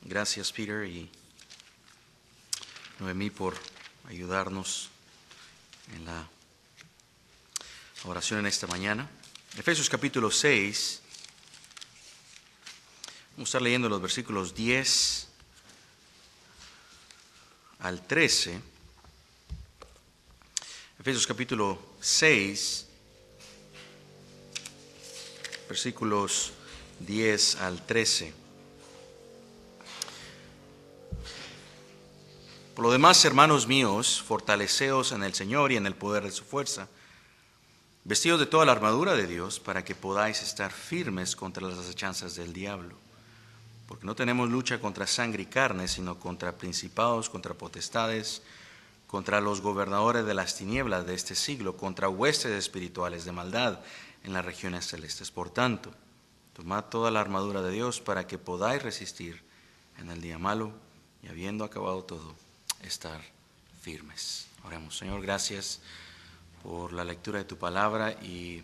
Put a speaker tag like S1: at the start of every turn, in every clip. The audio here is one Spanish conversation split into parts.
S1: Gracias, Peter y Noemí, por ayudarnos en la oración en esta mañana. Efesios capítulo 6. Vamos a estar leyendo los versículos 10 al 13. Efesios capítulo 6, versículos 10 al 13. Por lo demás, hermanos míos, fortaleceos en el Señor y en el poder de su fuerza, vestidos de toda la armadura de Dios, para que podáis estar firmes contra las acechanzas del diablo. Porque no tenemos lucha contra sangre y carne, sino contra principados, contra potestades, contra los gobernadores de las tinieblas de este siglo, contra huestes espirituales de maldad en las regiones celestes. Por tanto, tomad toda la armadura de Dios para que podáis resistir en el día malo y habiendo acabado todo, estar firmes. Oremos. Señor, gracias por la lectura de tu palabra y,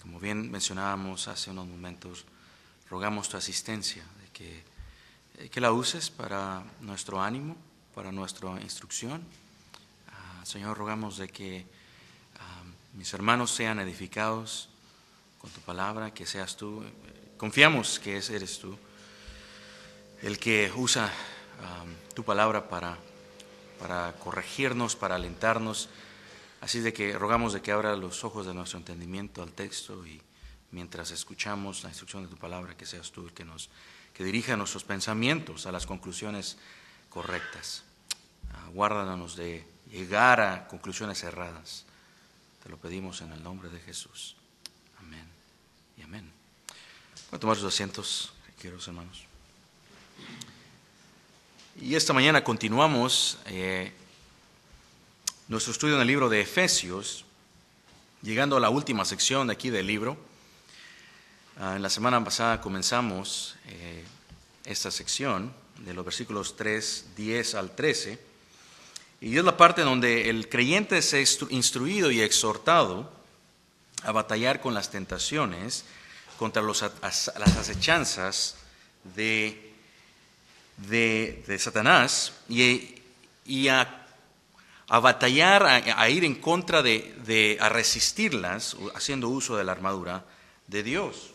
S1: como bien mencionábamos hace unos momentos, rogamos tu asistencia, de que la uses para nuestro ánimo, para nuestra instrucción. Señor, rogamos de que mis hermanos sean edificados con tu palabra, que seas tú. Confiamos que eres tú el que usa tu palabra para corregirnos, para alentarnos. Así de que rogamos de que abra los ojos de nuestro entendimiento al texto y mientras escuchamos la instrucción de tu palabra, que seas tú el que dirija nuestros pensamientos a las conclusiones correctas. Guárdanos de llegar a conclusiones erradas. Te lo pedimos en el nombre de Jesús. Amén y amén. Voy a tomar sus asientos, queridos hermanos. Y esta mañana continuamos nuestro estudio en el libro de Efesios, llegando a la última sección de aquí del libro. En la semana pasada comenzamos esta sección de los versículos 10 al 13, y es la parte donde el creyente es instruido y exhortado a batallar con las tentaciones, contra las acechanzas de Satanás y a batallar, a ir en contra a resistirlas, haciendo uso de la armadura de Dios.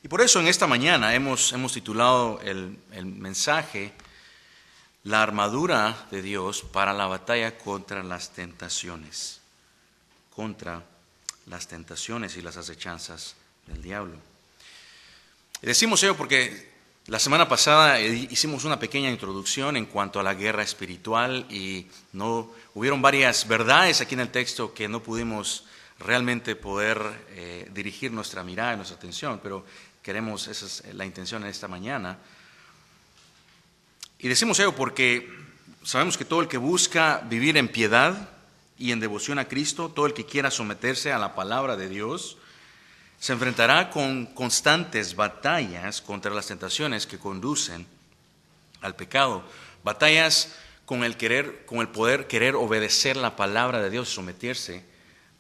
S1: Y por eso en esta mañana hemos titulado el mensaje La armadura de Dios para la batalla contra las tentaciones y las acechanzas del diablo. Y decimos ello porque la semana pasada hicimos una pequeña introducción en cuanto a la guerra espiritual y hubieron varias verdades aquí en el texto que no pudimos realmente poder dirigir nuestra mirada y nuestra atención, pero esa es la intención en esta mañana. Y decimos ello porque sabemos que todo el que busca vivir en piedad y en devoción a Cristo, todo el que quiera someterse a la palabra de Dios, se enfrentará con constantes batallas contra las tentaciones que conducen al pecado. Batallas con el poder querer obedecer la palabra de Dios, someterse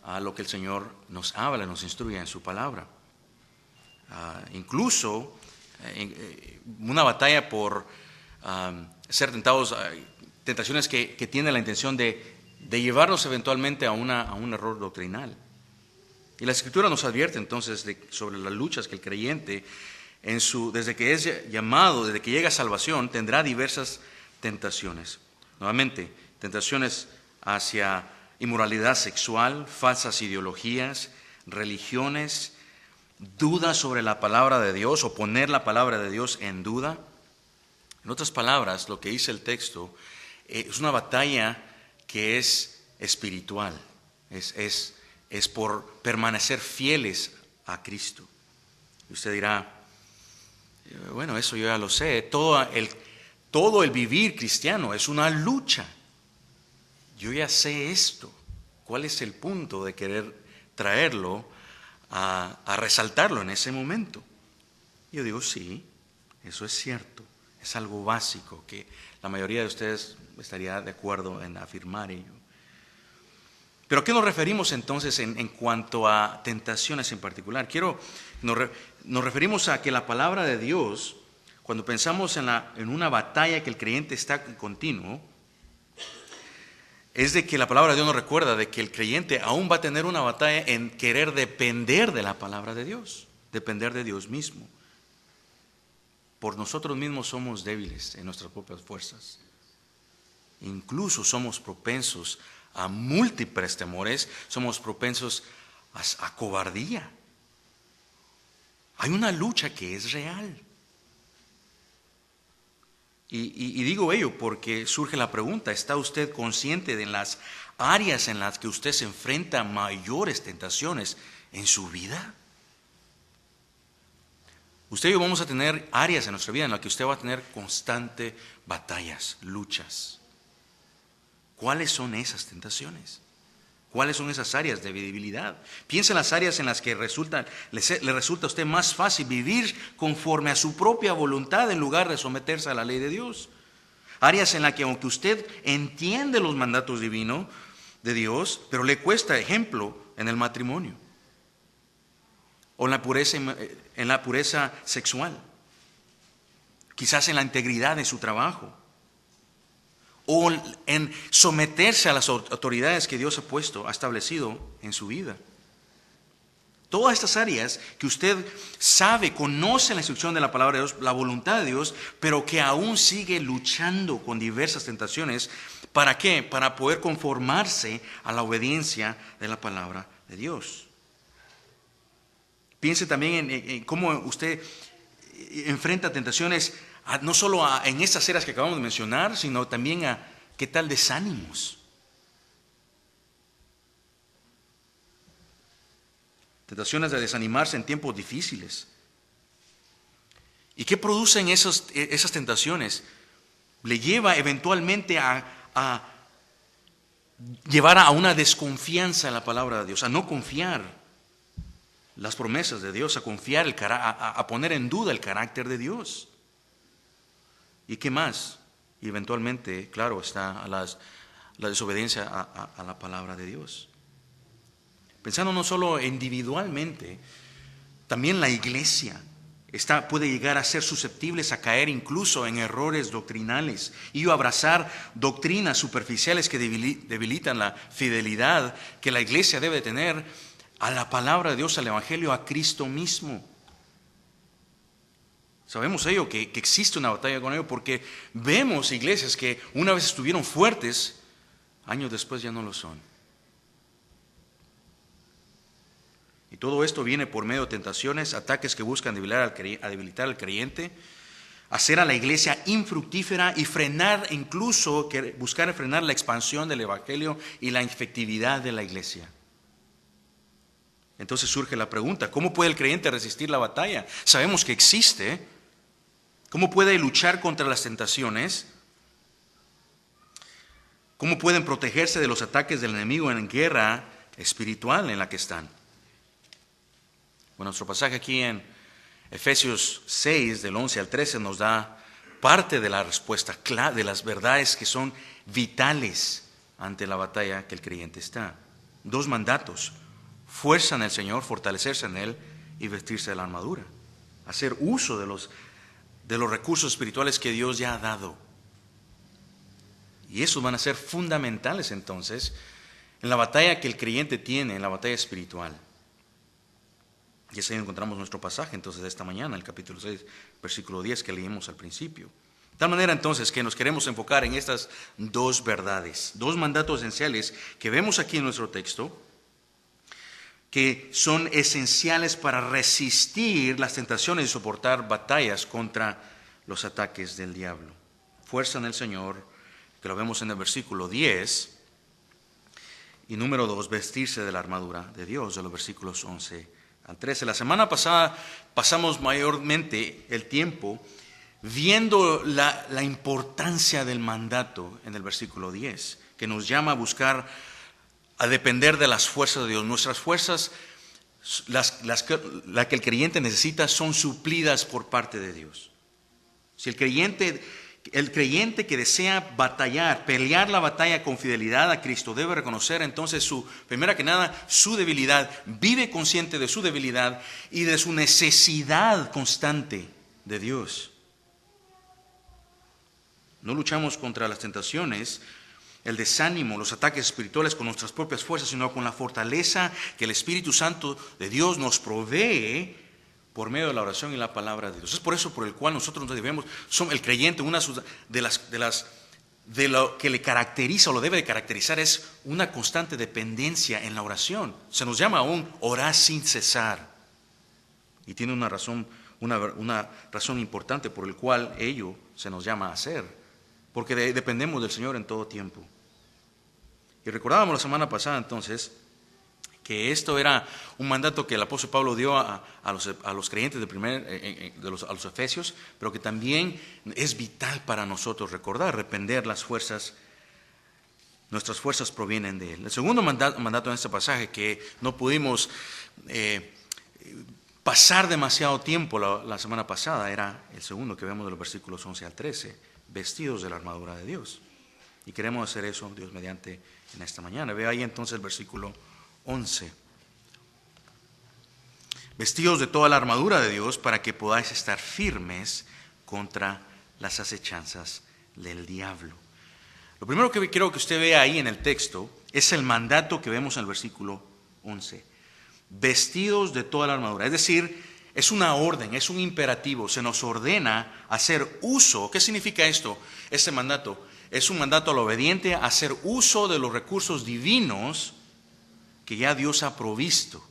S1: a lo que el Señor nos habla, nos instruye en su palabra. Incluso una batalla por ser tentados, tentaciones que tienen la intención de llevarnos eventualmente a un error doctrinal. Y la Escritura nos advierte entonces sobre las luchas que el creyente, desde que es llamado, desde que llega a salvación, tendrá diversas tentaciones. Nuevamente, tentaciones hacia inmoralidad sexual, falsas ideologías, religiones, dudas sobre la palabra de Dios o poner la palabra de Dios en duda. En otras palabras, lo que dice el texto es una batalla que es espiritual, es por permanecer fieles a Cristo. Y usted dirá, bueno, eso yo ya lo sé, todo el vivir cristiano es una lucha. Yo ya sé esto. ¿Cuál es el punto de querer traerlo a resaltarlo en ese momento? Yo digo, sí, eso es cierto, es algo básico que la mayoría de ustedes estaría de acuerdo en afirmar ello. Pero ¿a qué nos referimos entonces en cuanto a tentaciones en particular? Nos referimos a que la palabra de Dios Cuando pensamos en una batalla que el creyente está en continuo, es de que la palabra de Dios nos recuerda de que el creyente aún va a tener una batalla en querer depender de la palabra de Dios, depender de Dios mismo. Por nosotros mismos somos débiles en nuestras propias fuerzas. Incluso somos propensos a múltiples temores, somos propensos a cobardía. Hay una lucha que es real. Y digo ello porque surge la pregunta, ¿está usted consciente de las áreas en las que usted se enfrenta a mayores tentaciones en su vida? Usted y yo vamos a tener áreas en nuestra vida en las que usted va a tener constantes batallas, luchas. ¿Cuáles son esas tentaciones? ¿Cuáles son esas áreas de debilidad? Piensa en las áreas en las que le resulta a usted más fácil vivir conforme a su propia voluntad en lugar de someterse a la ley de Dios. Áreas en las que aunque usted entiende los mandatos divinos de Dios, pero le cuesta, ejemplo, en el matrimonio o en la pureza sexual, quizás en la integridad de su trabajo, o en someterse a las autoridades que Dios ha establecido en su vida. Todas estas áreas que usted sabe, conoce la instrucción de la palabra de Dios, la voluntad de Dios, pero que aún sigue luchando con diversas tentaciones. ¿Para qué? Para poder conformarse a la obediencia de la palabra de Dios. Piense también en cómo usted enfrenta tentaciones no solo en estas áreas que acabamos de mencionar, sino también a qué tal desánimos. Tentaciones de desanimarse en tiempos difíciles. ¿Y qué producen esas tentaciones? Le lleva eventualmente a llevar a una desconfianza en la palabra de Dios, a no confiar las promesas de Dios, a confiar, a poner en duda el carácter de Dios. ¿Y qué más? Y eventualmente, claro, está la desobediencia a la palabra de Dios. Pensando no solo individualmente, también la iglesia puede llegar a ser susceptibles a caer incluso en errores doctrinales y abrazar doctrinas superficiales que debilitan la fidelidad que la iglesia debe tener a la palabra de Dios, al Evangelio, a Cristo mismo. Sabemos ello, que existe una batalla con ello, porque vemos iglesias que una vez estuvieron fuertes, años después ya no lo son. Y todo esto viene por medio de tentaciones, ataques que buscan debilitar al creyente, hacer a la iglesia infructífera y buscar frenar la expansión del Evangelio y la efectividad de la iglesia. Entonces surge la pregunta, ¿cómo puede el creyente resistir la batalla? Sabemos que existe. ¿Cómo puede luchar contra las tentaciones? ¿Cómo pueden protegerse de los ataques del enemigo en guerra espiritual en la que están? Bueno, nuestro pasaje aquí en Efesios 6, del 11 al 13, nos da parte de la respuesta, de las verdades que son vitales ante la batalla que el creyente está. 2 mandatos: fuerza en el Señor, fortalecerse en Él y vestirse de la armadura. Hacer uso de los recursos espirituales que Dios ya ha dado. Y esos van a ser fundamentales entonces en la batalla que el creyente tiene, en la batalla espiritual. Y así encontramos nuestro pasaje entonces de esta mañana, el capítulo 6, versículo 10 que leímos al principio. De tal manera entonces que nos queremos enfocar en estas 2 verdades, 2 mandatos esenciales que vemos aquí en nuestro texto, que son esenciales para resistir las tentaciones y soportar batallas contra los ataques del diablo. Fuerza en el Señor, que lo vemos en el versículo 10, y número 2, vestirse de la armadura de Dios, de los versículos 11 al 13. La semana pasada pasamos mayormente el tiempo viendo la importancia del mandato en el versículo 10, que nos llama a buscar, a depender de las fuerzas de Dios. Nuestras fuerzas, las que el creyente necesita, son suplidas por parte de Dios. Si el creyente que desea batallar, pelear la batalla con fidelidad a Cristo, debe reconocer entonces primero que nada, su debilidad, vive consciente de su debilidad y de su necesidad constante de Dios. No luchamos contra las tentaciones, el desánimo, los ataques espirituales con nuestras propias fuerzas, sino con la fortaleza que el Espíritu Santo de Dios nos provee por medio de la oración y la palabra de Dios. Es por eso por el cual nosotros debemos, el creyente, una de lo que le caracteriza o lo debe de caracterizar es una constante dependencia en la oración. Se nos llama aún orar sin cesar. Y tiene una razón importante por el cual ello se nos llama a hacer. Porque dependemos del Señor en todo tiempo. Y recordábamos la semana pasada entonces que esto era un mandato que el apóstol Pablo dio a los creyentes a los efesios, pero que también es vital para nosotros recordar, depender nuestras fuerzas provienen de Él. El segundo mandato en este pasaje, que no pudimos pasar demasiado tiempo la semana pasada, era el segundo que vemos de los versículos 11 al 13, vestidos de la armadura de Dios. Y queremos hacer eso, Dios mediante, en esta mañana. Ve ahí entonces el versículo 11. Vestidos de toda la armadura de Dios para que podáis estar firmes contra las acechanzas del diablo. Lo primero que quiero que usted vea ahí en el texto es el mandato que vemos en el versículo 11. Vestidos de toda la armadura. Es decir, es una orden, es un imperativo. Se nos ordena hacer uso. ¿Qué significa esto? Este mandato es un mandato al obediente a hacer uso de los recursos divinos que ya Dios ha provisto.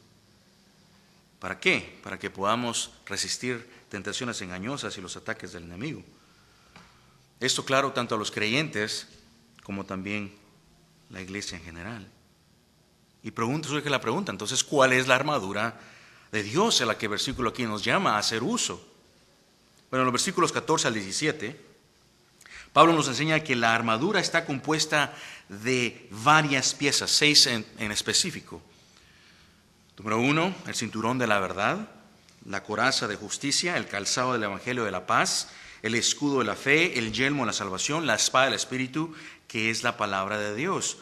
S1: ¿Para qué? Para que podamos resistir tentaciones engañosas y los ataques del enemigo. Esto, claro, tanto a los creyentes como también la iglesia en general. Y surge la pregunta, entonces, ¿cuál es la armadura de Dios en la que el versículo aquí nos llama a hacer uso? Bueno, en los versículos 14 al 17, Pablo nos enseña que la armadura está compuesta de varias piezas, 6 en específico. Número 1, el cinturón de la verdad, la coraza de justicia, el calzado del evangelio de la paz, el escudo de la fe, el yelmo de la salvación, la espada del Espíritu, que es la palabra de Dios.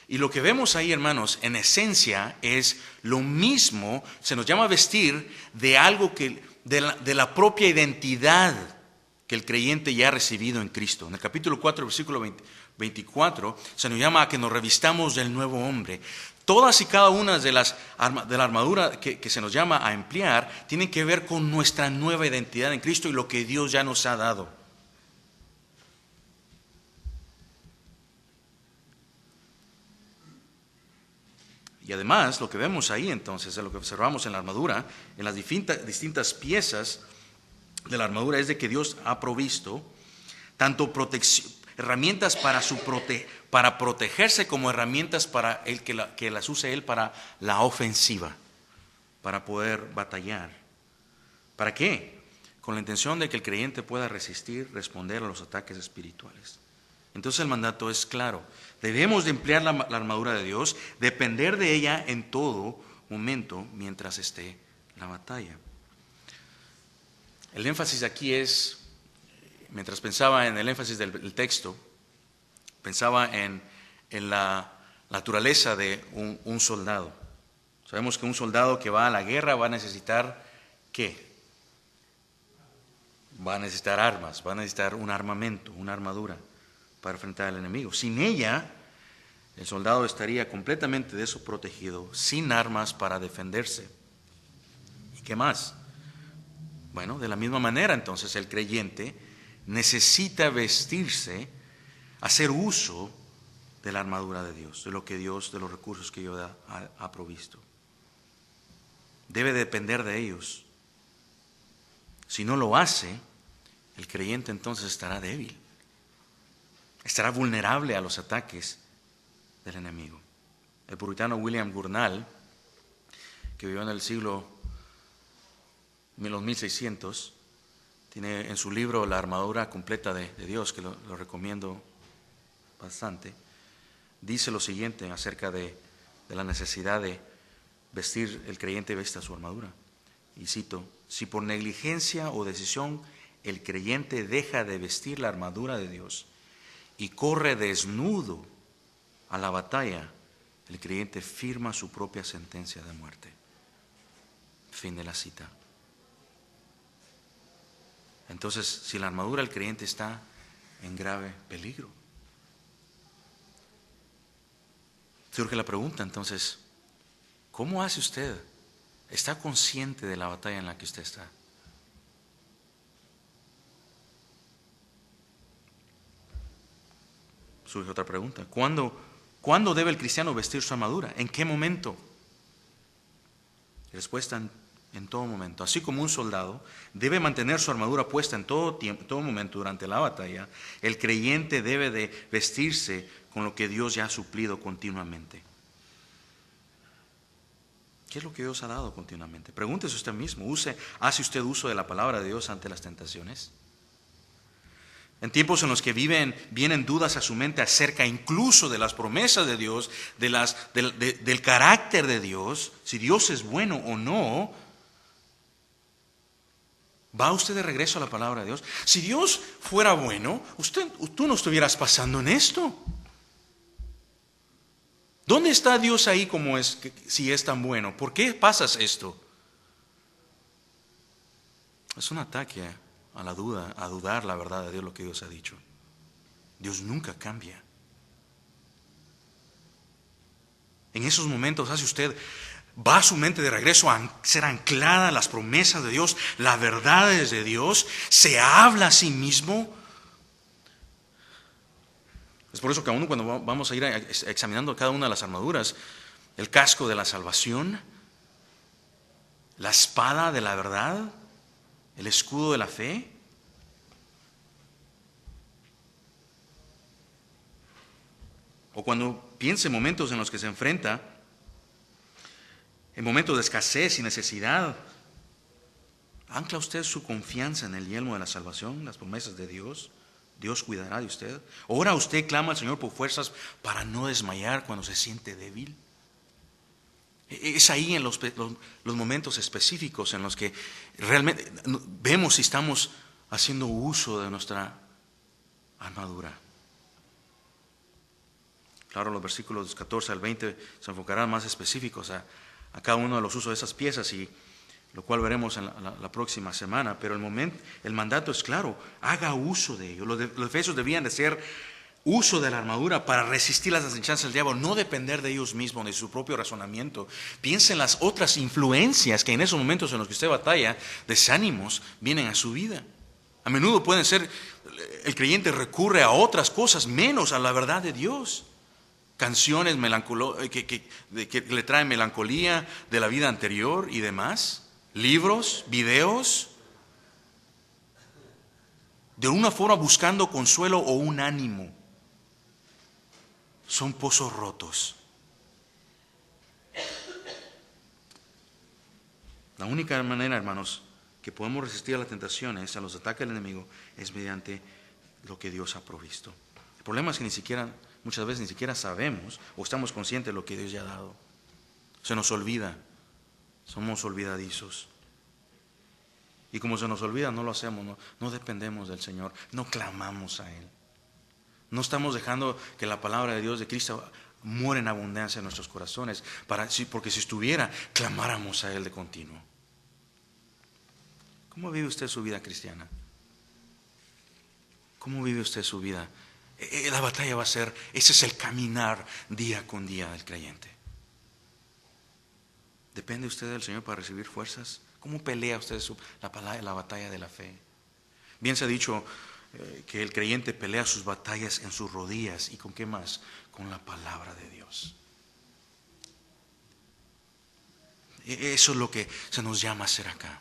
S1: Y lo que vemos ahí, hermanos, en esencia es lo mismo. Se nos llama a vestir de algo de la propia identidad que el creyente ya ha recibido en Cristo. En el capítulo 4, versículo 24, se nos llama a que nos revistamos del nuevo hombre. Todas y cada una de la armadura que se nos llama a emplear tienen que ver con nuestra nueva identidad en Cristo y lo que Dios ya nos ha dado. Y además, lo que vemos ahí entonces, lo que observamos en la armadura, en las distintas piezas de la armadura, es de que Dios ha provisto tanto herramientas para protegerse como herramientas para que las use Él para la ofensiva, para poder batallar. ¿Para qué? Con la intención de que el creyente pueda responder a los ataques espirituales. Entonces el mandato es claro. Debemos de emplear la armadura de Dios, depender de ella en todo momento mientras esté la batalla. El énfasis aquí es, mientras pensaba en el énfasis del texto, pensaba en la naturaleza de un soldado. Sabemos que un soldado que va a la guerra va a necesitar, ¿qué? Va a necesitar armas, va a necesitar un armamento, una armadura para enfrentar al enemigo. Sin ella, el soldado estaría completamente desprotegido, sin armas para defenderse. ¿Y qué más? Bueno, de la misma manera, entonces, el creyente necesita vestirse, hacer uso de la armadura de Dios, de los recursos que Dios ha provisto. Debe depender de ellos. Si no lo hace, el creyente entonces estará débil. Estará vulnerable a los ataques del enemigo. El puritano William Gurnall, que vivió en el siglo los 1600, tiene en su libro La armadura completa de Dios, que lo recomiendo bastante, dice lo siguiente acerca de la necesidad de vestir, el creyente vesta su armadura. Y cito: si por negligencia o decisión el creyente deja de vestir la armadura de Dios y corre desnudo a la batalla, el creyente firma su propia sentencia de muerte. Fin de la cita. Entonces, si la armadura del creyente está en grave peligro. Surge la pregunta entonces, ¿cómo hace usted? ¿Está consciente de la batalla en la que usted está? Surge otra pregunta. ¿Cuándo debe el cristiano vestir su armadura? ¿En qué momento? Respuesta: en todo momento. Así como un soldado debe mantener su armadura puesta en todo tiempo, todo momento durante la batalla, el creyente debe de vestirse con lo que Dios ya ha suplido continuamente. ¿Qué es lo que Dios ha dado continuamente? Pregúntese usted mismo. ¿Hace usted uso de la palabra de Dios ante las tentaciones? En tiempos en los que vienen dudas a su mente acerca incluso de las promesas de Dios, del carácter de Dios, si Dios es bueno o no, ¿va usted de regreso a la palabra de Dios? Si Dios fuera bueno, tú no estuvieras pasando en esto. ¿Dónde está Dios ahí si es tan bueno? ¿Por qué pasas esto? Es un ataque a la duda, a dudar la verdad de Dios, lo que Dios ha dicho. Dios nunca cambia. En esos momentos va su mente de regreso a ser anclada a las promesas de Dios, las verdades de Dios, se habla a sí mismo. Es por eso que aún cuando vamos a ir examinando cada una de las armaduras, el casco de la salvación, la espada de la verdad, el escudo de la fe, o cuando piense en momentos en los que se enfrenta, en momentos de escasez y necesidad, ¿ancla usted su confianza en el yelmo de la salvación, las promesas de Dios? Dios cuidará de usted. ¿Ora usted, clama al Señor por fuerzas para no desmayar cuando se siente débil? Es ahí en los momentos específicos en los que realmente vemos si estamos haciendo uso de nuestra armadura. Claro, los versículos 14 al 20 se enfocarán más específicos a cada uno de los usos de esas piezas, y lo cual veremos en la próxima semana. Pero el mandato es claro: haga uso de ello. Los efesios debían de hacer uso de la armadura para resistir las acechanzas del diablo, no depender de ellos mismos, de su propio razonamiento. Piense en las otras influencias que en esos momentos en los que usted batalla, desánimos, vienen a su vida. A menudo el creyente recurre a otras cosas menos a la verdad de Dios. Canciones que le traen melancolía de la vida anterior y demás. Libros, videos, de una forma buscando consuelo o un ánimo. Son pozos rotos. La única manera, hermanos, que podemos resistir a las tentaciones, a los ataques del enemigo, es mediante lo que Dios ha provisto. El problema es que muchas veces ni siquiera sabemos o estamos conscientes de lo que Dios ya ha dado. Se nos olvida. Somos olvidadizos. Y como se nos olvida, no lo hacemos, no dependemos del Señor, no clamamos a Él. No estamos dejando que la palabra de Dios, de Cristo, muera en abundancia en nuestros corazones, porque si estuviera, clamáramos a Él de continuo. ¿Cómo vive usted su vida cristiana? ¿Cómo vive usted su vida? La batalla va a ser, ese es el caminar día con día del creyente. ¿Depende usted del Señor para recibir fuerzas? ¿Cómo pelea usted la batalla de la fe? Bien se ha dicho que el creyente pelea sus batallas en sus rodillas. ¿Y con qué más? Con la palabra de Dios. Eso es lo que se nos llama a hacer acá.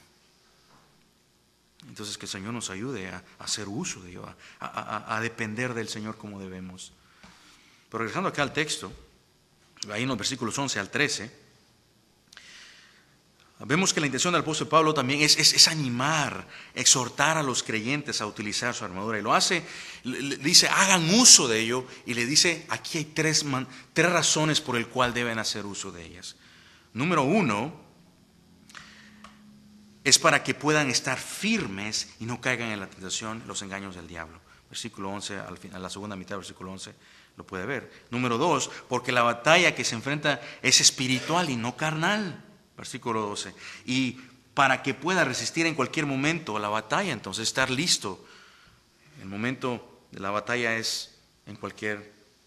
S1: Entonces que el Señor nos ayude a hacer uso de ello, a depender del Señor como debemos. Pero regresando acá al texto, ahí en los versículos 11 al 13, vemos que la intención del apóstol Pablo también es animar, exhortar a los creyentes a utilizar su armadura. Y lo hace, le dice, hagan uso de ello. Y le dice, aquí hay tres razones por el cual deben hacer uso de ellas. Número 1, es para que puedan estar firmes y no caigan en la tentación, los engaños del diablo. Versículo 11, a la segunda mitad del versículo 11, lo puede ver. Número 2, porque la batalla que se enfrenta es espiritual y no carnal. Versículo 12. Y para que pueda resistir en cualquier momento la batalla, entonces estar listo. El momento la batalla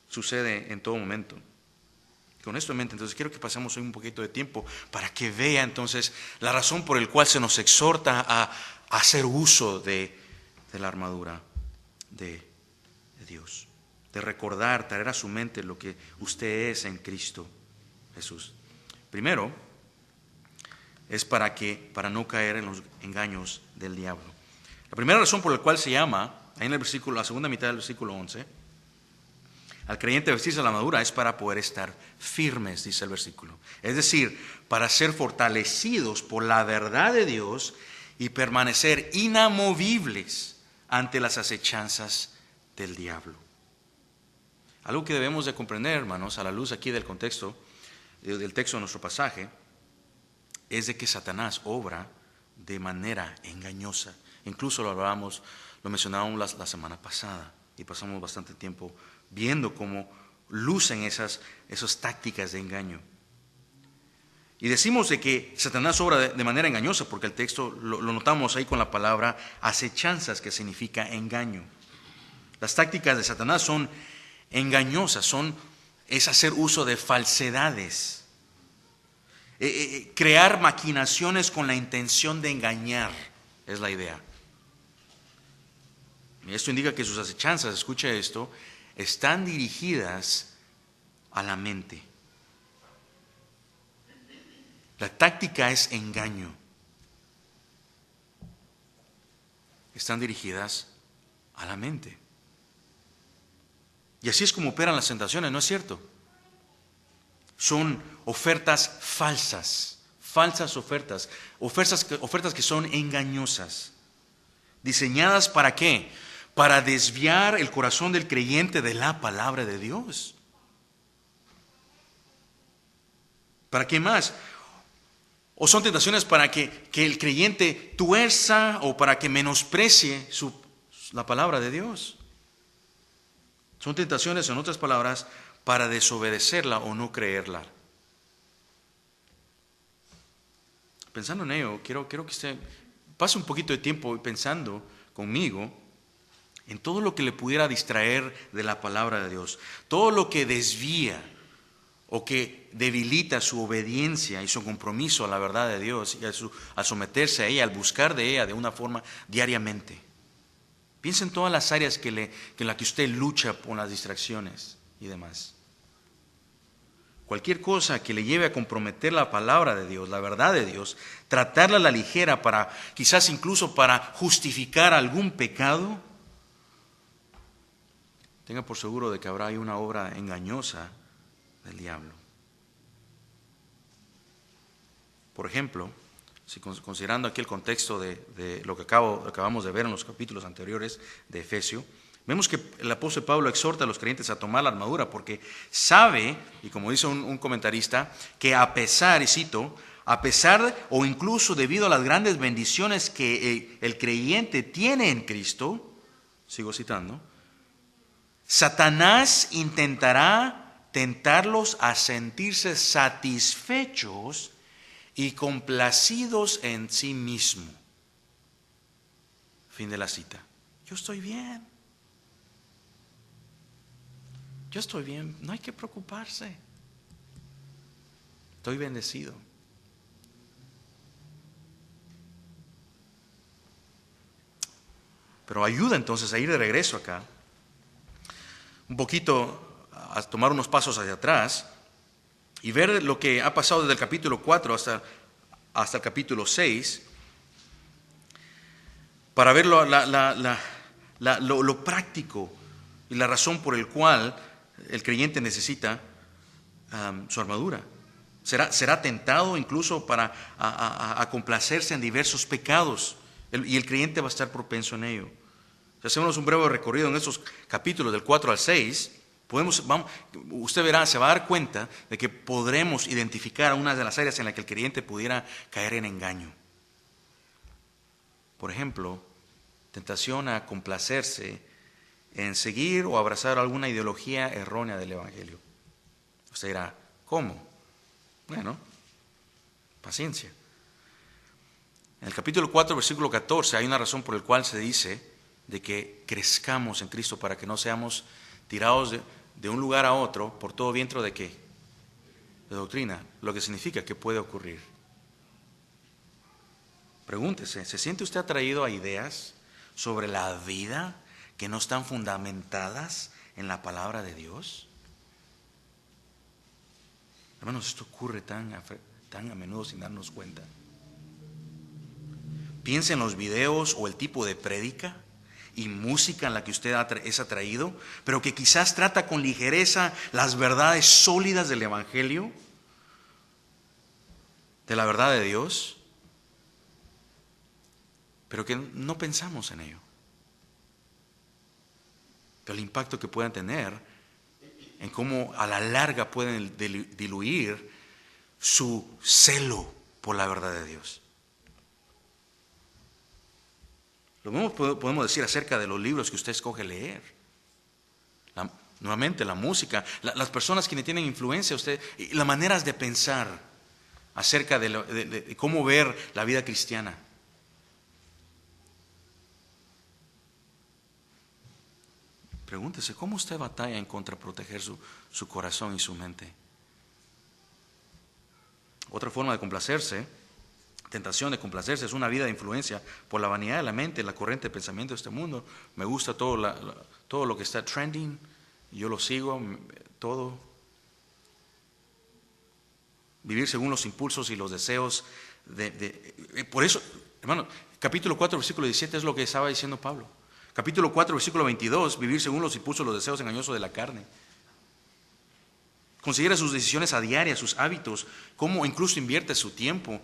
S1: sucede en todo momento. Con esto en mente, entonces quiero que pasemos hoy un poquito de tiempo para que vea entonces la razón por la cual se nos exhorta a hacer uso de la armadura de Dios. De recordar, traer a su mente lo que usted es en Cristo Jesús. Primero, es para no caer en los engaños del diablo. La primera razón por la cual se llama, ahí en el versículo, la segunda mitad del versículo 11, al creyente vestirse la armadura es para poder estar firmes, dice el versículo. Es decir, para ser fortalecidos por la verdad de Dios y permanecer inamovibles ante las acechanzas del diablo. Algo que debemos de comprender, hermanos, a la luz aquí del contexto, del texto de nuestro pasaje, es de que Satanás obra de manera engañosa. Incluso lo mencionábamos la semana pasada y pasamos bastante tiempo viendo cómo lucen esas tácticas de engaño. Y decimos de que Satanás obra de manera engañosa porque el texto lo notamos ahí con la palabra acechanzas, que significa engaño. Las tácticas de Satanás son engañosas, es hacer uso de falsedades, crear maquinaciones con la intención de engañar, es la idea. Y esto indica que sus acechanzas, escuche esto, están dirigidas a la mente. La táctica es engaño. Están dirigidas a la mente. Y así es como operan las tentaciones, ¿no es cierto? Son ofertas falsas ofertas que son engañosas. ¿Diseñadas para qué? Para desviar el corazón del creyente de la palabra de Dios. ¿Para qué más? O son tentaciones para que el creyente tuerza o para que menosprecie la palabra de Dios. Son tentaciones, en otras palabras, para desobedecerla o no creerla. Pensando en ello, quiero que usted pase un poquito de tiempo pensando conmigo en todo lo que le pudiera distraer de la palabra de Dios, todo lo que desvía o que debilita su obediencia y su compromiso a la verdad de Dios y a someterse a ella, al buscar de ella de una forma diariamente. Piensa en todas las áreas en las que usted lucha por las distracciones y demás. Cualquier cosa que le lleve a comprometer la palabra de Dios, la verdad de Dios, tratarla a la ligera quizás incluso para justificar algún pecado, tenga por seguro de que habrá ahí una obra engañosa del diablo. Por ejemplo, considerando aquí el contexto de lo que acabamos de ver en los capítulos anteriores de Efesios, vemos que el apóstol Pablo exhorta a los creyentes a tomar la armadura porque sabe, y como dice un comentarista, que a pesar, y cito, a pesar o incluso debido a las grandes bendiciones que el creyente tiene en Cristo, sigo citando, Satanás intentará tentarlos a sentirse satisfechos y complacidos en sí mismo. Fin de la cita. Yo estoy bien, no hay que preocuparse. Estoy bendecido. Pero ayuda entonces a ir de regreso acá, un poquito a tomar unos pasos hacia atrás y ver lo que ha pasado desde el capítulo 4 hasta el capítulo 6, para ver lo práctico y la razón por el cual el creyente necesita su armadura. Será tentado incluso a complacerse en diversos pecados, y el creyente va a estar propenso en ello. Si hacemos un breve recorrido en estos capítulos del 4 al 6, usted verá, se va a dar cuenta de que podremos identificar una de las áreas en las que el creyente pudiera caer en engaño. Por ejemplo, tentación a complacerse en seguir o abrazar alguna ideología errónea del Evangelio. Usted dirá, ¿cómo? Bueno, paciencia. En el capítulo 4, versículo 14, hay una razón por la cual se dice de que crezcamos en Cristo para que no seamos tirados de un lugar a otro por todo viento de ¿qué? De doctrina, lo que significa que puede ocurrir. Pregúntese, ¿se siente usted atraído a ideas sobre la vida que no están fundamentadas en la palabra de Dios? Hermanos, esto ocurre tan a menudo sin darnos cuenta. Piensa en los videos o el tipo de prédica y música en la que usted es atraído, pero que quizás trata con ligereza las verdades sólidas del Evangelio, de la verdad de Dios, pero que no pensamos en ello. Pero el impacto que puedan tener en cómo a la larga pueden diluir su celo por la verdad de Dios. Lo mismo podemos decir acerca de los libros que usted escoge leer. Nuevamente, la música, las personas que tienen influencia, usted, y las maneras de pensar acerca de cómo ver la vida cristiana. Pregúntese, ¿cómo usted batalla en contra de proteger su corazón y su mente? Otra forma de complacerse, tentación de complacerse, es una vida de influencia por la vanidad de la mente, la corriente de pensamiento de este mundo. Me gusta todo lo que está trending, yo lo sigo, todo. Vivir según los impulsos y los deseos. Por eso, hermano, capítulo 4, versículo 17 es lo que estaba diciendo Pablo. Capítulo 4, versículo 22, vivir según los impulsos, los deseos engañosos de la carne. Considera sus decisiones a diaria, sus hábitos, cómo incluso invierte su tiempo.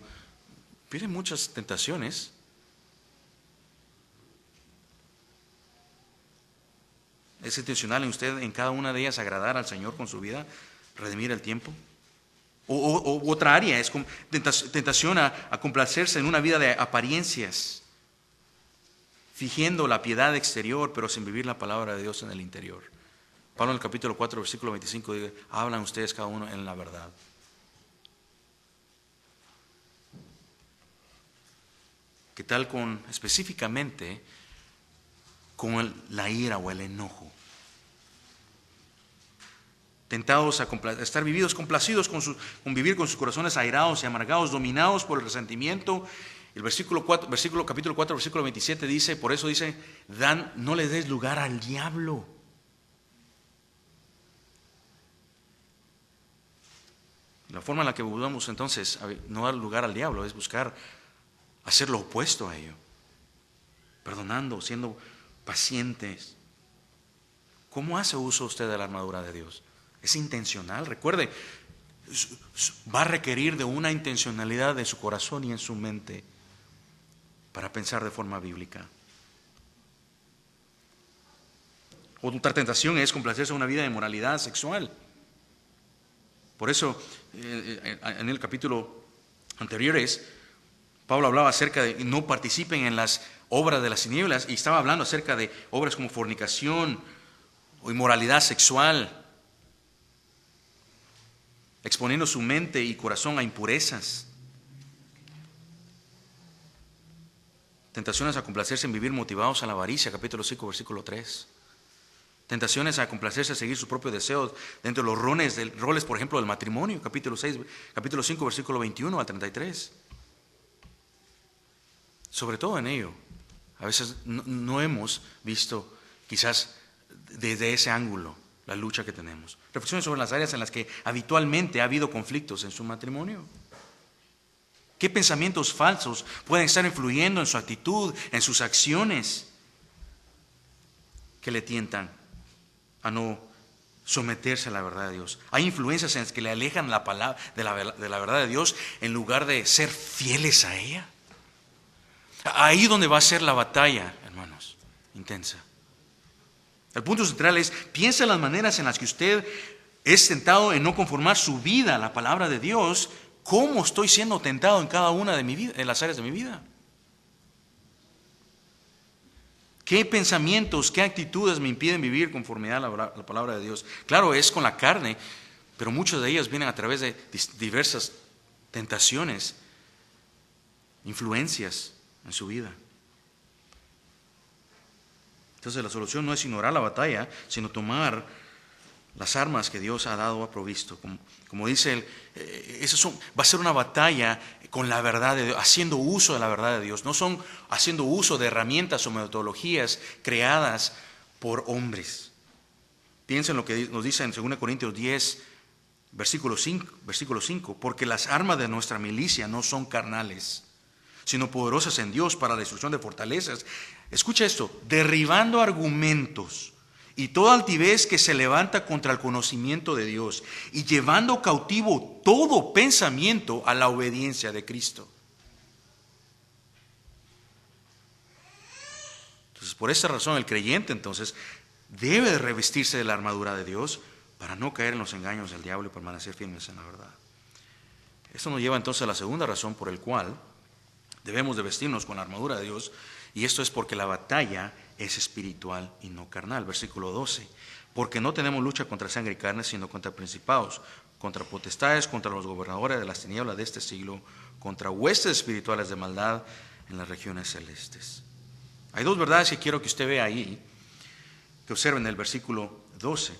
S1: Vienen muchas tentaciones. ¿Es intencional en usted en cada una de ellas agradar al Señor con su vida? ¿Redimir el tiempo? O otra área es tentación a complacerse en una vida de apariencias, fingiendo la piedad exterior, pero sin vivir la palabra de Dios en el interior. Pablo en el capítulo 4, versículo 25 dice, hablan ustedes cada uno en la verdad. ¿Qué tal específicamente con la ira o el enojo? Tentados a estar vividos complacidos con vivir con sus corazones airados y amargados, dominados por el resentimiento. El capítulo 4, versículo 27 dice, por eso dice, no le des lugar al diablo. La forma en la que buscamos entonces no dar lugar al diablo es buscar hacer lo opuesto a ello, perdonando, siendo pacientes. ¿Cómo hace uso usted de la armadura de Dios? Es intencional, recuerde, va a requerir de una intencionalidad de su corazón y en su mente para pensar de forma bíblica. Otra tentación es complacerse en una vida de moralidad sexual. Por eso, en el capítulo anteriores, Pablo hablaba acerca de no participen en las obras de las tinieblas y estaba hablando acerca de obras como fornicación o inmoralidad sexual, exponiendo su mente y corazón a impurezas. Tentaciones a complacerse en vivir motivados a la avaricia, capítulo 5, versículo 3. Tentaciones a complacerse a seguir sus propios deseos dentro de los roles, por ejemplo, del matrimonio, capítulo 5, versículo 21 al 33. Sobre todo en ello, a veces no hemos visto quizás desde ese ángulo la lucha que tenemos. Reflexiones sobre las áreas en las que habitualmente ha habido conflictos en su matrimonio. ¿Qué pensamientos falsos pueden estar influyendo en su actitud, en sus acciones, que le tientan a no someterse a la verdad de Dios? Hay influencias en las que le alejan de la verdad de Dios en lugar de ser fieles a ella. Ahí donde va a ser la batalla, hermanos, intensa. El punto central es, piensa en las maneras en las que usted es tentado en no conformar su vida a la palabra de Dios. ¿Cómo estoy siendo tentado en cada una de las áreas de mi vida? ¿Qué pensamientos, qué actitudes me impiden vivir conformidad a la palabra de Dios? Claro, es con la carne, pero muchas de ellas vienen a través de diversas tentaciones, influencias en su vida. Entonces la solución no es ignorar la batalla, sino tomar las armas que Dios ha dado, ha provisto. Como dice él, va a ser una batalla con la verdad de Dios, haciendo uso de la verdad de Dios. No son haciendo uso de herramientas o metodologías creadas por hombres. Piensen lo que nos dice en 2 Corintios 10, versículo 5, porque las armas de nuestra milicia no son carnales, sino poderosas en Dios para la destrucción de fortalezas. Escucha esto: derribando argumentos y toda altivez que se levanta contra el conocimiento de Dios, y llevando cautivo todo pensamiento a la obediencia de Cristo. Entonces, por esta razón, el creyente entonces debe de revestirse de la armadura de Dios para no caer en los engaños del diablo y permanecer firmes en la verdad. Esto nos lleva entonces a la segunda razón por la cual debemos de vestirnos con la armadura de Dios, y esto es porque la batalla es espiritual y no carnal. Versículo 12: porque no tenemos lucha contra sangre y carne, sino contra principados, contra potestades, contra los gobernadores de las tinieblas de este siglo, contra huestes espirituales de maldad en las regiones celestes. Hay dos verdades que quiero que usted vea ahí, que observen el versículo 12.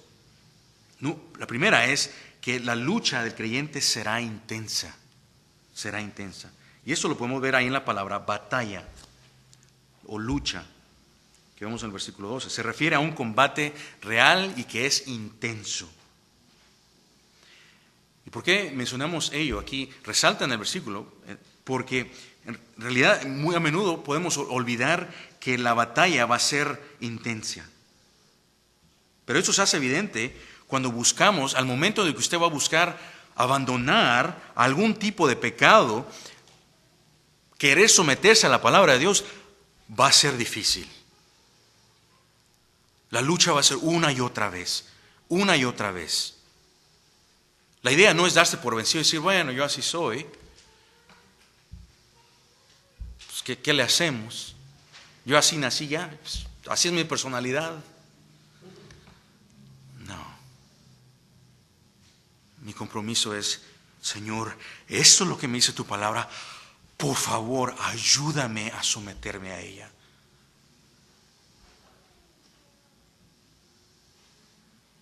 S1: La primera es que la lucha del creyente será intensa. Será intensa. Y eso lo podemos ver ahí en la palabra batalla o lucha, que vemos en el versículo 12. Se refiere a un combate real y que es intenso. ¿Y por qué mencionamos ello aquí? Resalta en el versículo, porque en realidad muy a menudo podemos olvidar que la batalla va a ser intensa. Pero eso se hace evidente cuando buscamos, al momento de que usted va a buscar abandonar algún tipo de pecado, querer someterse a la palabra de Dios, va a ser difícil. La lucha va a ser una y otra vez, una y otra vez. La idea no es darse por vencido y decir, bueno, yo así soy. Pues, ¿qué le hacemos? Yo así nací ya, pues, así es mi personalidad. No. Mi compromiso es, Señor, esto es lo que me dice tu palabra. Por favor, ayúdame a someterme a ella.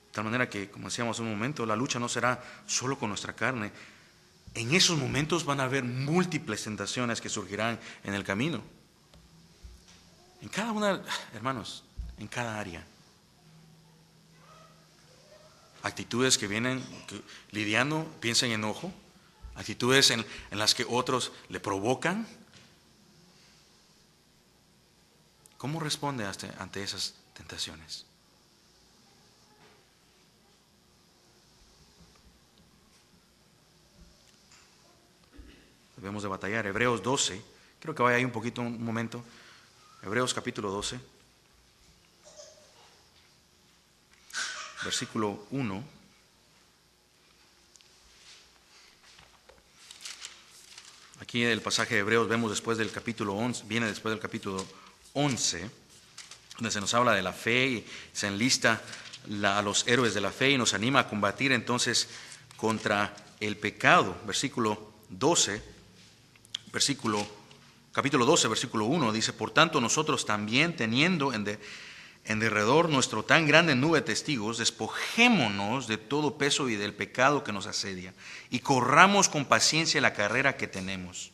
S1: De tal manera que, como decíamos un momento, la lucha no será solo con nuestra carne. En esos momentos van a haber múltiples tentaciones que surgirán en el camino. En cada una, hermanos, en cada área. Actitudes que vienen lidiando, piensa en enojo. Actitudes en las que otros le provocan. ¿Cómo responde ante esas tentaciones? Debemos de batallar. Hebreos 12. Creo que vaya ahí un momento. Hebreos capítulo 12. Versículo 1. Aquí en el pasaje de Hebreos vemos después del capítulo 11, viene después del capítulo 11, donde se nos habla de la fe y se enlista a los héroes de la fe y nos anima a combatir entonces contra el pecado. Capítulo 12, versículo 1 dice: por tanto nosotros también, teniendo en derredor nuestro tan grande nube de testigos, despojémonos de todo peso y del pecado que nos asedia, y corramos con paciencia la carrera que tenemos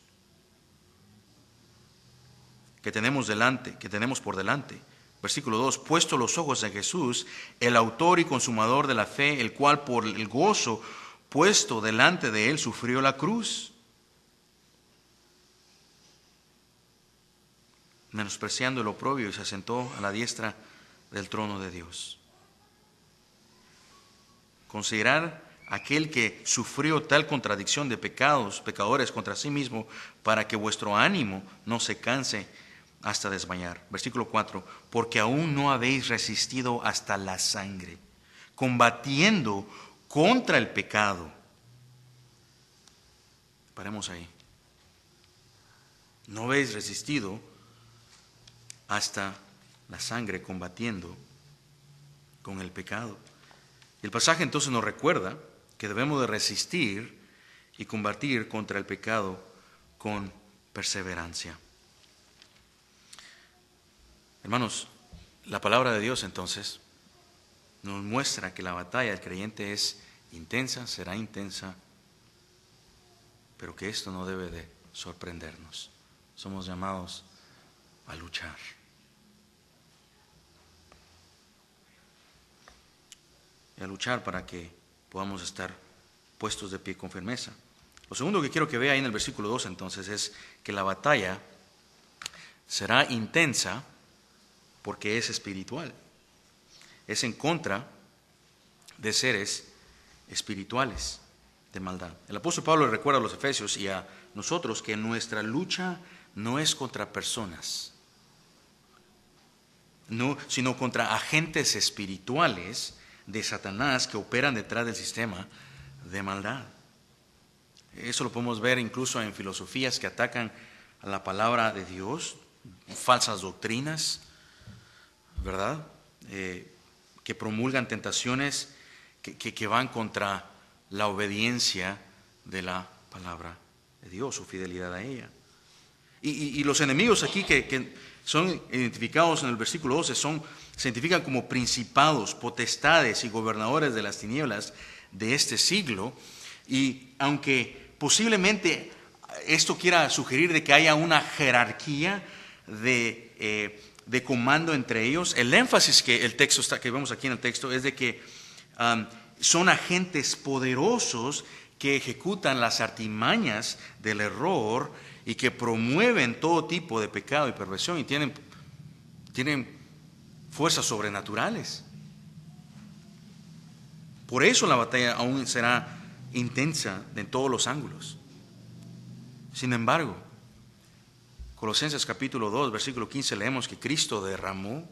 S1: por delante. Versículo 2: puesto los ojos en Jesús, el autor y consumador de la fe, el cual por el gozo puesto delante de él sufrió la cruz, menospreciando el oprobio, y se sentó a la diestra del trono de Dios. Considerar aquel que sufrió tal contradicción de pecadores contra sí mismo, para que vuestro ánimo no se canse hasta desmayar. Versículo 4: porque aún no habéis resistido hasta la sangre, combatiendo contra el pecado. Paremos ahí. No habéis resistido hasta la sangre, combatiendo con el pecado. El pasaje entonces nos recuerda que debemos de resistir y combatir contra el pecado con perseverancia. Hermanos, La palabra de Dios entonces nos muestra que la batalla del creyente es intensa, será intensa, pero que esto no debe de sorprendernos. Somos llamados a luchar. Y a luchar para que podamos estar puestos de pie con firmeza. Lo segundo que quiero que vea ahí en el versículo 2 entonces es que la batalla será intensa porque es espiritual. Es en contra de seres espirituales de maldad. El apóstol Pablo le recuerda a los efesios y a nosotros que nuestra lucha no es contra personas, no, sino contra agentes espirituales de Satanás que operan detrás del sistema de maldad. Eso lo podemos ver incluso en filosofías que atacan a la palabra de Dios, falsas doctrinas, ¿verdad? Que promulgan tentaciones que van contra la obediencia de la palabra de Dios, su fidelidad a ella. Y los enemigos aquí que son identificados en el versículo 12 se identifican como principados, potestades y gobernadores de las tinieblas de este siglo. Y aunque posiblemente esto quiera sugerir de que haya una jerarquía de comando entre ellos, el énfasis que el texto que vemos aquí en el texto es de que son agentes poderosos que ejecutan las artimañas del error y que promueven todo tipo de pecado y perversión y tienen fuerzas sobrenaturales. Por eso la batalla aún será intensa en todos los ángulos. Sin embargo, Colosenses capítulo 2, versículo 15, leemos que Cristo desarmó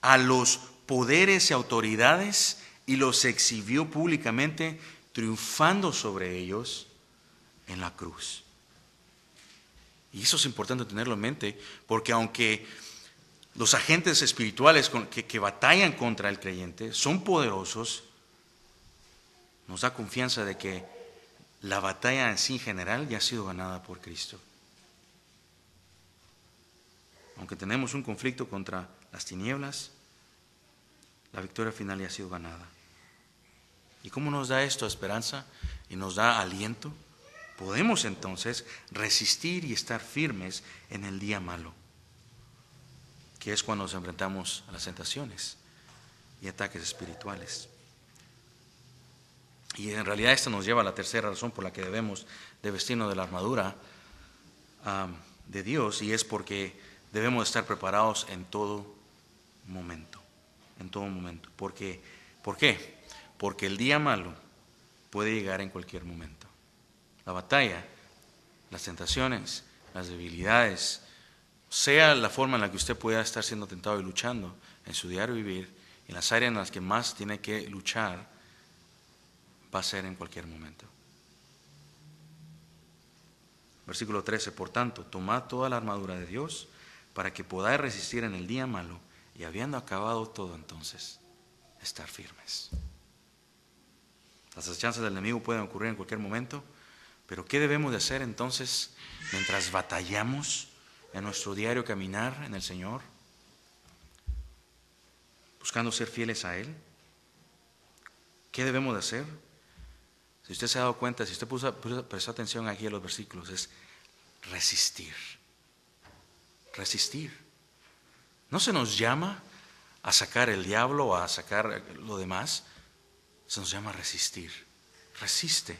S1: a los poderes y autoridades y los exhibió públicamente, triunfando sobre ellos en la cruz. Y eso es importante tenerlo en mente, porque aunque los agentes espirituales que batallan contra el creyente son poderosos, nos da confianza de que la batalla en sí general ya ha sido ganada por Cristo. Aunque tenemos un conflicto contra las tinieblas, la victoria final ya ha sido ganada. ¿Y cómo nos da esto esperanza y nos da aliento? Podemos entonces resistir y estar firmes en el día malo, que es cuando nos enfrentamos a las tentaciones y ataques espirituales. Y en realidad esto nos lleva a la tercera razón por la que debemos de vestirnos de la armadura de Dios, y es porque debemos estar preparados en todo momento. En todo momento. ¿Por qué? Porque el día malo puede llegar en cualquier momento. La batalla, las tentaciones, las debilidades, sea la forma en la que usted pueda estar siendo tentado y luchando en su diario vivir, en las áreas en las que más tiene que luchar, va a ser en cualquier momento. Versículo 13, por tanto, tomad toda la armadura de Dios para que podáis resistir en el día malo y habiendo acabado todo entonces, estar firmes. Las acechanzas del enemigo pueden ocurrir en cualquier momento, pero ¿qué debemos de hacer entonces mientras batallamos en nuestro diario caminar en el Señor? Buscando ser fieles a Él. ¿Qué debemos de hacer? Si usted se ha dado cuenta, si usted prestó atención aquí a los versículos, es resistir. Resistir. No se nos llama a sacar el diablo o a sacar lo demás, se nos llama a resistir. Resiste.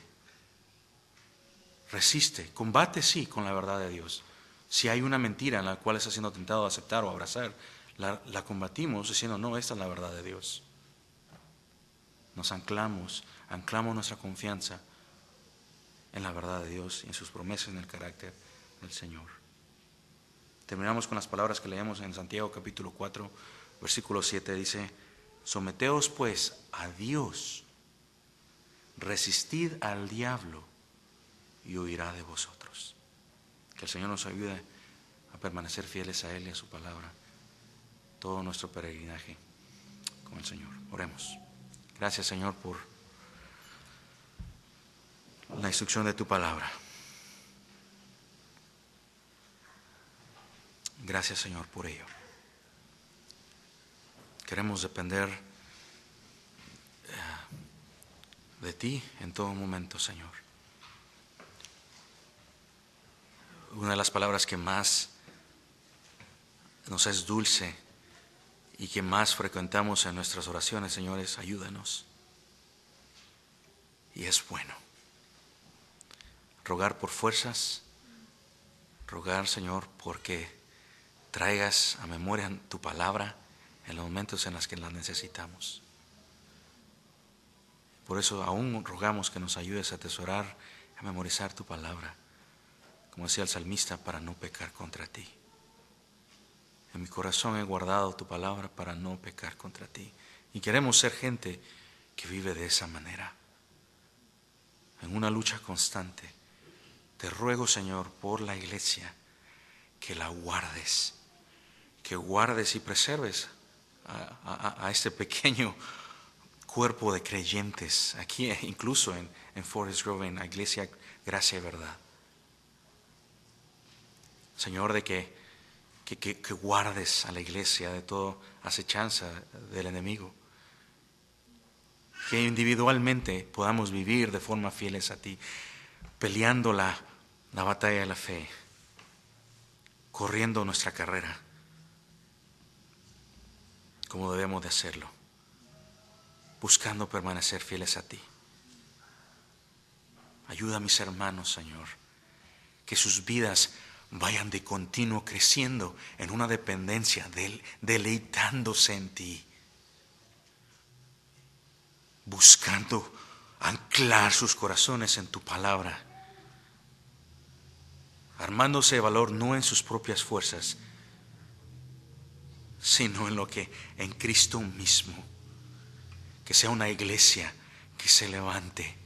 S1: Resiste. Combate, sí, con la verdad de Dios. Si hay una mentira en la cual está siendo tentado a aceptar o abrazar, la combatimos diciendo, no, esta es la verdad de Dios. Nos anclamos nuestra confianza en la verdad de Dios y en sus promesas, en el carácter del Señor. Terminamos con las palabras que leemos en Santiago capítulo 4, versículo 7, dice, someteos pues a Dios, resistid al diablo y huirá de vosotros. Que el Señor nos ayude a permanecer fieles a Él y a su palabra, todo nuestro peregrinaje con el Señor. Oremos. Gracias, Señor, por la instrucción de tu palabra. Gracias, Señor, por ello. Queremos depender de ti en todo momento, Señor. Una de las palabras que más nos es dulce y que más frecuentamos en nuestras oraciones, Señor, es ayúdanos. Y es bueno. Rogar por fuerzas, rogar, Señor, porque traigas a memoria tu palabra en los momentos en los que la necesitamos. Por eso aún rogamos que nos ayudes a atesorar, a memorizar tu palabra, como decía el salmista, para no pecar contra ti. En mi corazón he guardado tu palabra para no pecar contra ti. Y queremos ser gente que vive de esa manera, en una lucha constante. Te ruego, Señor, por la iglesia, que la guardes, que guardes y preserves a este pequeño cuerpo de creyentes, aquí incluso en Forest Grove, en la iglesia Gracia y Verdad. Señor, de que guardes a la iglesia de toda acechanza del enemigo. Que individualmente podamos vivir de forma fieles a ti, peleando la batalla de la fe, corriendo nuestra carrera como debemos de hacerlo, buscando permanecer fieles a ti. Ayuda a mis hermanos, Señor, que sus vidas vayan de continuo creciendo en una dependencia, deleitándose en ti, buscando anclar sus corazones en tu palabra, armándose de valor no en sus propias fuerzas, sino en lo que en Cristo mismo, que sea una iglesia que se levante,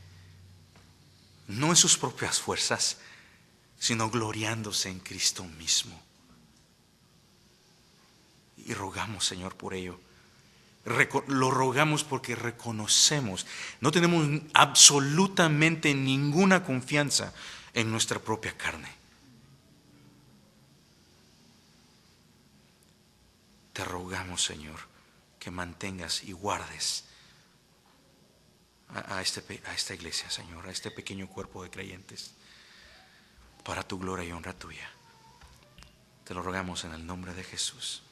S1: no en sus propias fuerzas, sino gloriándose en Cristo mismo. Y rogamos, Señor, por ello. Lo rogamos porque reconocemos, no tenemos absolutamente ninguna confianza en nuestra propia carne. Te rogamos, Señor, que mantengas y guardes a esta iglesia, Señor, a este pequeño cuerpo de creyentes, para tu gloria y honra tuya. Te lo rogamos en el nombre de Jesús.